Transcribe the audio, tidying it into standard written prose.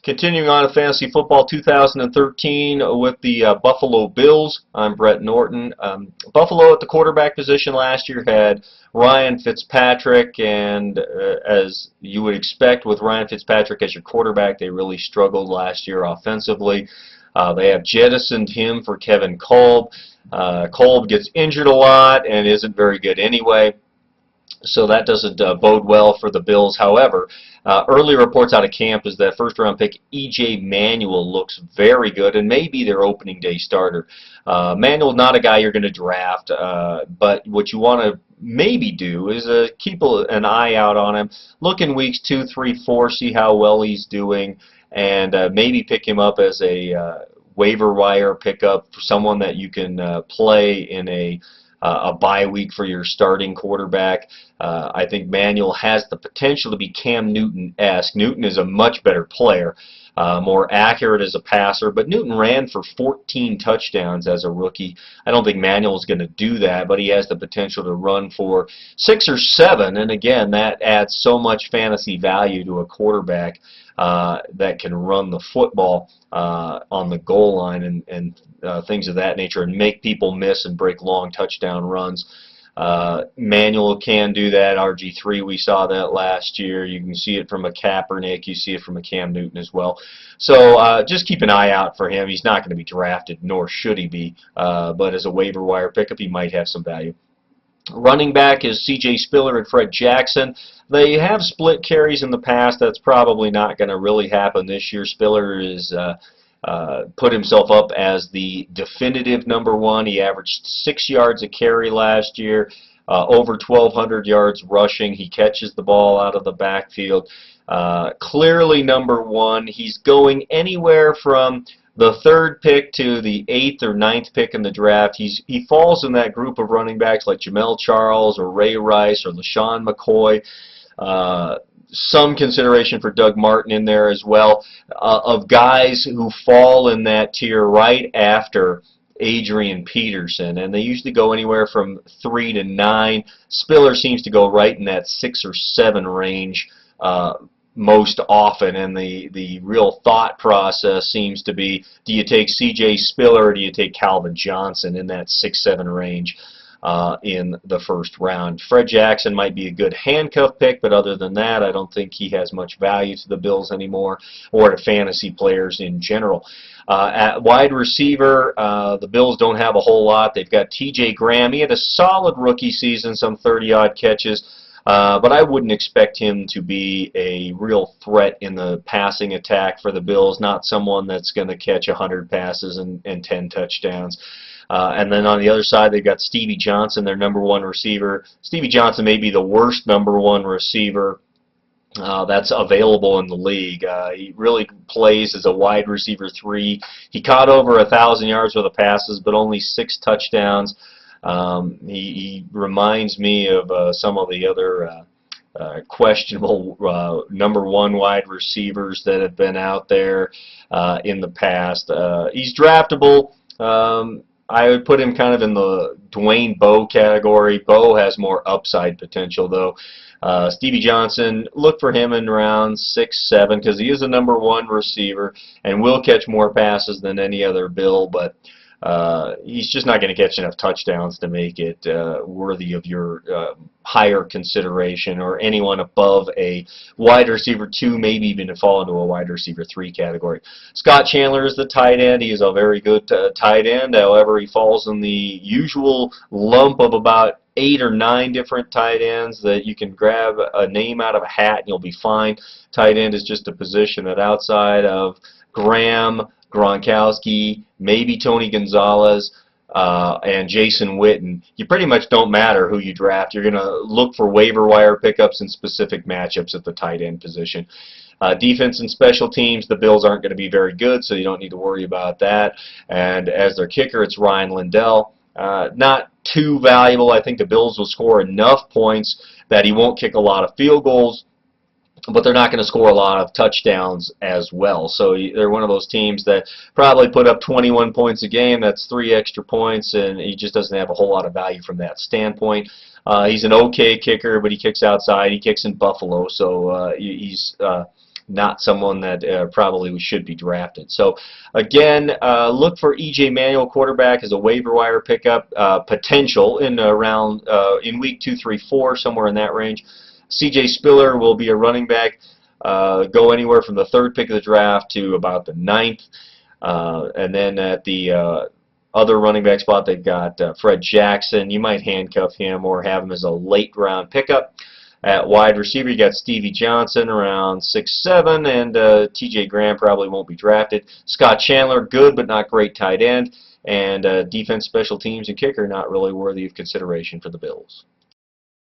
Continuing on with Fantasy Football 2013 with the Buffalo Bills. I'm Brett Norton. Buffalo at the quarterback position last year had Ryan Fitzpatrick, and as you would expect with Ryan Fitzpatrick as your quarterback, they really struggled last year offensively. They have jettisoned him for Kevin Kolb. Kolb gets injured a lot and isn't very good anyway. So that doesn't bode well for the Bills. However, early reports out of camp is that first-round pick E.J. Manuel looks very good and may be their opening day starter. Manuel's not a guy you're going to draft, but what you want to maybe do is keep an eye out on him. Look in weeks 2, 3, 4, see how well he's doing, and maybe pick him up as a waiver wire pickup for someone that you can play in a bye week for your starting quarterback. I think Manuel has the potential to be Cam Newton-esque. Newton is a much better player, more accurate as a passer, but Newton ran for 14 touchdowns as a rookie. I don't think Manuel is going to do that, but he has the potential to run for 6 or 7, and again, that adds so much fantasy value to a quarterback that can run the football on the goal line and things of that nature and make people miss and break long touchdown runs. Manuel can do that. RG3, we saw that last year. You can see it from a Kaepernick. You see it from a Cam Newton as well. So just keep an eye out for him. He's not going to be drafted, nor should he be. But as a waiver wire pickup, he might have some value. Running back is C.J. Spiller and Fred Jackson. They have split carries in the past. That's probably not going to really happen this year. Spiller is put himself up as the definitive number one. He averaged 6 yards a carry last year, over 1,200 yards rushing. He catches the ball out of the backfield. Clearly number one. He's going anywhere from the 3rd pick to the 8th or 9th pick in the draft. He falls in that group of running backs like Jamel Charles or Ray Rice or LaShawn McCoy. Some consideration for Doug Martin in there as well, of guys who fall in that tier right after Adrian Peterson, and they usually go anywhere from 3 to 9. Spiller seems to go right in that 6 or 7 range most often, and the real thought process seems to be, do you take C.J. Spiller or do you take Calvin Johnson in that 6-7 range in the first round? Fred Jackson might be a good handcuff pick, but other than that, I don't think he has much value to the Bills anymore or to fantasy players in general. At wide receiver, the Bills don't have a whole lot. They've got T.J. Graham. He had a solid rookie season, some 30-odd catches. But I wouldn't expect him to be a real threat in the passing attack for the Bills, not someone that's going to catch 100 passes and 10 touchdowns. And then on the other side, they've got Stevie Johnson, their number one receiver. Stevie Johnson may be the worst number one receiver that's available in the league. He really plays as a wide receiver 3. He caught over 1,000 yards worth of passes, but only 6 touchdowns. He reminds me of some of the other questionable number one wide receivers that have been out there in the past. He's draftable. I would put him kind of in the Dwayne Bowe category. Bowe has more upside potential, though. Stevie Johnson, look for him in round 6, 7, because he is a number one receiver and will catch more passes than any other Bill, but he's just not going to catch enough touchdowns to make it worthy of your higher consideration, or anyone above a wide receiver 2, maybe even to fall into a wide receiver 3 category. Scott Chandler is the tight end. He is a very good tight end. However, he falls in the usual lump of about 8 or 9 different tight ends that you can grab a name out of a hat and you'll be fine. Tight end is just a position that outside of Graham, Gronkowski, maybe Tony Gonzalez, and Jason Witten, you pretty much don't matter who you draft. You're going to look for waiver wire pickups in specific matchups at the tight end position. Defense and special teams, the Bills aren't going to be very good, so you don't need to worry about that. And as their kicker, it's Ryan Lindell. Not too valuable. I think the Bills will score enough points that he won't kick a lot of field goals, but they're not going to score a lot of touchdowns as well. So they're one of those teams that probably put up 21 points a game. That's 3 extra points, and he just doesn't have a whole lot of value from that standpoint. He's an okay kicker, but he kicks outside. He kicks in Buffalo, so he's not someone that probably should be drafted. So again, look for E.J. Manuel, quarterback, as a waiver wire pickup potential in around in week 2, 3, 4, somewhere in that range. C.J. Spiller will be a running back. Go anywhere from the 3rd pick of the draft to about the 9th. And then at the other running back spot, they've got Fred Jackson. You might handcuff him or have him as a late round pickup. At wide receiver, you got Stevie Johnson around 6'7", and T.J. Graham probably won't be drafted. Scott Chandler, good but not great tight end. And defense, special teams, and kicker, not really worthy of consideration for the Bills.